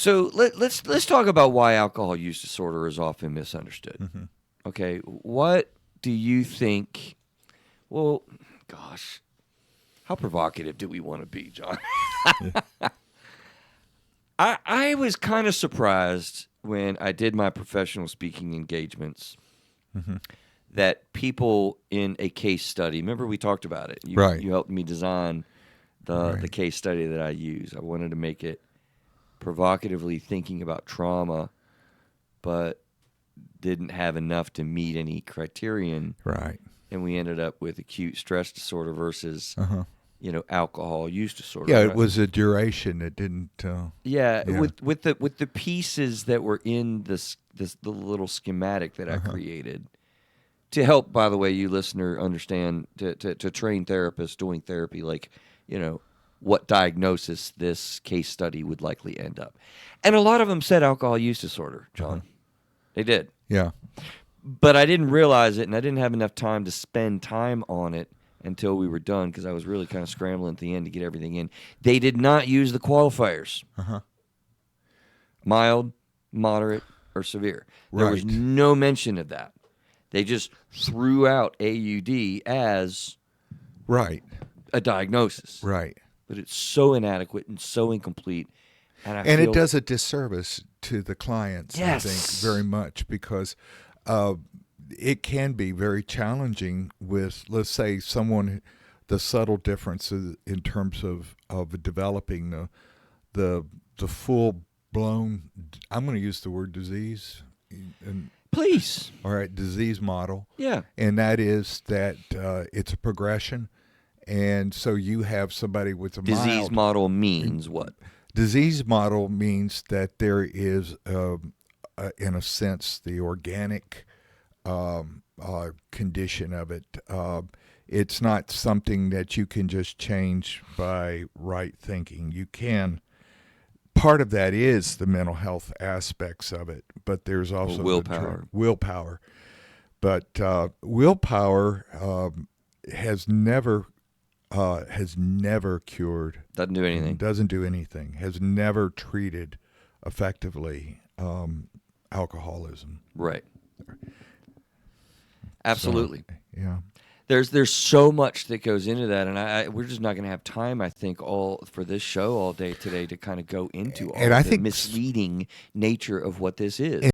So let's talk about why alcohol use disorder is often misunderstood. Mm-hmm. Okay, what do you think? Well, gosh, how provocative do we want to be, John? I was kind of surprised when I did my professional speaking engagements Mm-hmm. that people in a case study. Remember we talked about it. Right. You helped me design the Right. case study that I use. I wanted to make it provocatively thinking about trauma, but didn't have enough to meet any criterion, Right. and we ended up with acute stress disorder versus Uh-huh. alcohol use disorder. Yeah, And it was a duration that didn't. yeah, Yeah. with the pieces that were in the little schematic that I Uh-huh. created to help, by the way, you listener understand to train therapists doing therapy, like what diagnosis this case study would likely end up. And a lot of them said alcohol use disorder, John. Uh-huh. They did. Yeah. But I didn't realize it, and I didn't have enough time to spend time on it until we were done because I was really kind of scrambling at the end to get everything in. They did not use the qualifiers. Uh-huh. Mild, moderate, or severe. There was Right. no mention of that. They just threw out AUD as Right. a diagnosis. Right. But it's so inadequate and so incomplete. And And it does a disservice to the clients, Yes. I think, very much because it can be very challenging with, let's say, someone, the subtle differences in terms of developing the full blown. I'm going to use the word disease. And, Please. all right, disease model. Yeah. And that is that it's a progression. And so you have somebody with a Disease mild model means what? disease model means that there is, in a sense, the organic condition of it. It's not something that you can just change by right thinking. You can. Part of that is the mental health aspects of it, but there's also willpower. Willpower. But willpower has never cured. Doesn't do anything. Doesn't do anything. Has never treated effectively alcoholism. Right. Absolutely. So, yeah. There's so much that goes into that, and we're just not going to have time, I think, all for this show all day today to kind of go into all And I the think misleading nature of what this is.